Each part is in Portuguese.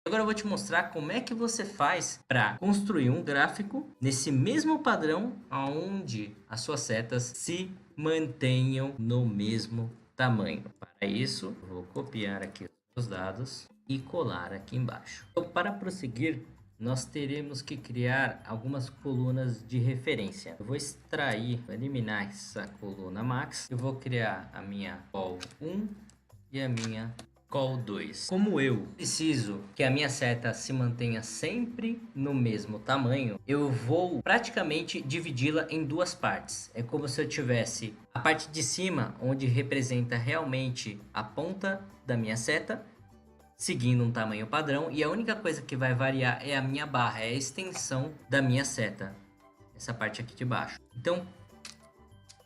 Agora eu vou te mostrar como é que você faz para construir um gráfico nesse mesmo padrão onde as suas setas se mantenham no mesmo tamanho. Para isso, eu vou copiar aqui os dados e colar aqui embaixo. Então, para prosseguir, nós teremos que criar algumas colunas de referência. Eu vou extrair, eliminar essa coluna max. Eu vou criar a minha col 1 e a minha col 2. Como eu preciso que a minha seta se mantenha sempre no mesmo tamanho, eu vou praticamente dividi-la em duas partes. É como se eu tivesse a parte de cima, onde representa realmente a ponta da minha seta, seguindo um tamanho padrão, e a única coisa que vai variar é a minha barra, é a extensão da minha seta, essa parte aqui de baixo. Então,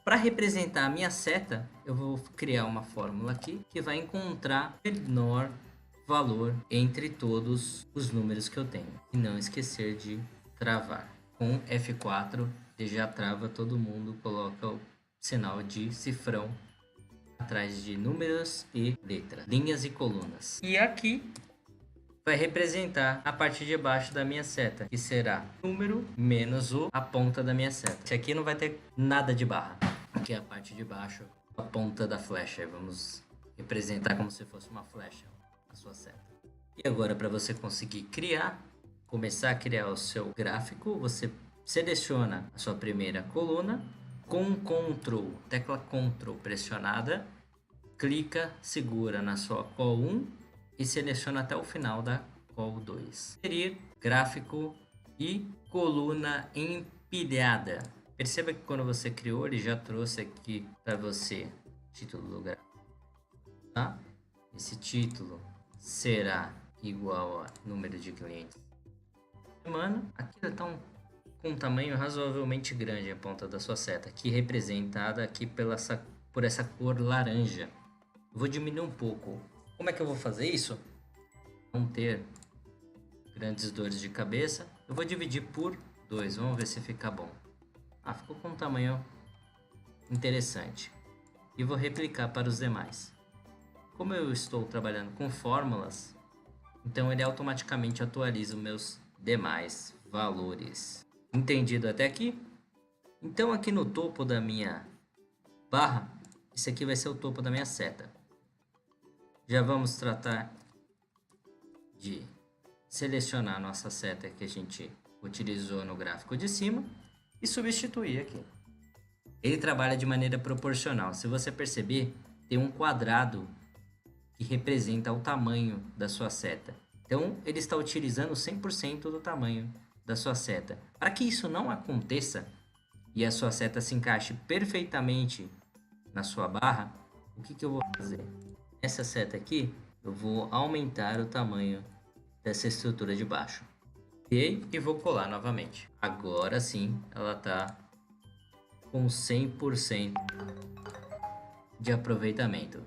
para representar a minha seta, eu vou criar uma fórmula aqui que vai encontrar o menor valor entre todos os números que eu tenho. E não esquecer de travar. Com F4, você já trava todo mundo, coloca o sinal de cifrão atrás de números e letras, linhas e colunas. E aqui vai representar a parte de baixo da minha seta, que será número menos a ponta da minha seta. Esse aqui não vai ter nada de barra. Aqui é a parte de baixo, a ponta da flecha. Vamos representar como se fosse uma flecha a sua seta. E agora, para você conseguir começar a criar o seu gráfico, você seleciona a sua primeira coluna com Ctrl, tecla Ctrl pressionada, clica, segura na sua col 1 e seleciona até o final da col 2. Inserir gráfico e coluna empilhada. Perceba que quando você criou, ele já trouxe aqui para você título do gráfico, tá? Esse título será igual a número de clientes semana. Aqui está com um tamanho razoavelmente grande a ponta da sua seta, aqui representada aqui por essa cor laranja. Eu vou diminuir um pouco. Como é que eu vou fazer isso? Não ter grandes dores de cabeça. Eu vou dividir por 2. Vamos ver se fica bom. Ficou com um tamanho interessante. E vou replicar para os demais. Como eu estou trabalhando com fórmulas, então ele automaticamente atualiza os meus demais valores. Entendido até aqui? Então aqui no topo da minha barra, esse aqui vai ser o topo da minha seta. Já vamos tratar de selecionar a nossa seta que a gente utilizou no gráfico de cima e substituir aqui. Ele trabalha de maneira proporcional. Se você perceber, tem um quadrado que representa o tamanho da sua seta. Então, ele está utilizando 100% do tamanho da sua seta. Para que isso não aconteça e a sua seta se encaixe perfeitamente na sua barra, o que eu vou fazer? Essa seta aqui, eu vou aumentar o tamanho dessa estrutura de baixo. E vou colar novamente. Agora sim, ela está com 100% de aproveitamento.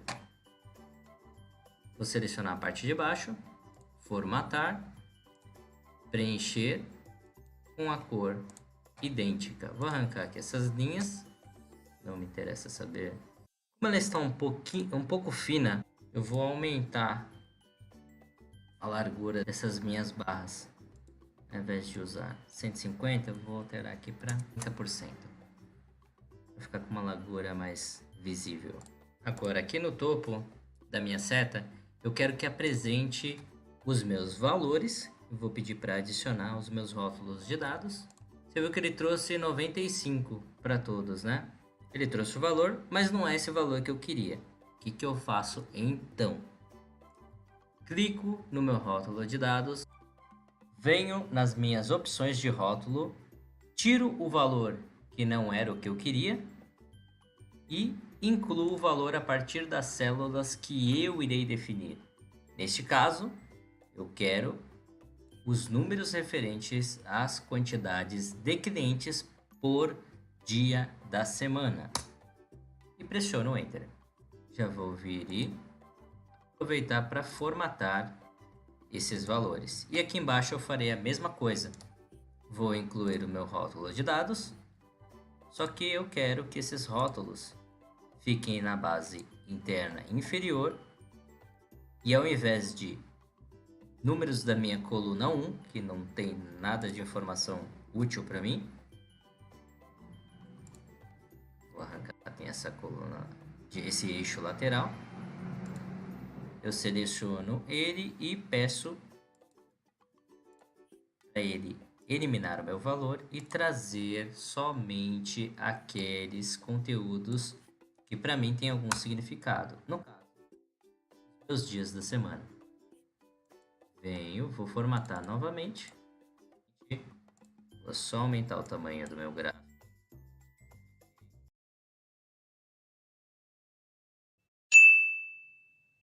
Vou selecionar a parte de baixo, formatar, preencher com a cor idêntica. Vou arrancar aqui essas linhas, não me interessa saber. Como ela está um pouco fina, eu vou aumentar a largura dessas minhas barras. Ao invés de usar 150, eu vou alterar aqui para 30%. Vai ficar com uma largura mais visível. Agora, aqui no topo da minha seta, eu quero que apresente os meus valores. Eu vou pedir para adicionar os meus rótulos de dados. Você viu que ele trouxe 95 para todos, né? Ele trouxe o valor, mas não é esse valor que eu queria. O que eu faço então? Clico no meu rótulo de dados, venho nas minhas opções de rótulo, tiro o valor que não era o que eu queria e incluo o valor a partir das células que eu irei definir. Neste caso, eu quero os números referentes às quantidades de clientes por dia da semana. E pressiono Enter. Já vou vir e aproveitar para formatar esses valores. E aqui embaixo eu farei a mesma coisa. Vou incluir o meu rótulo de dados, só que eu quero que esses rótulos fiquem na base interna inferior e ao invés de números da minha coluna 1, que não tem nada de informação útil para mim. Vou arrancar, tem essa coluna, esse eixo lateral. Eu seleciono ele e peço para ele eliminar o meu valor e trazer somente aqueles conteúdos que para mim tem algum significado. No caso, os dias da semana. Venho, vou formatar novamente. Vou só aumentar o tamanho do meu gráfico.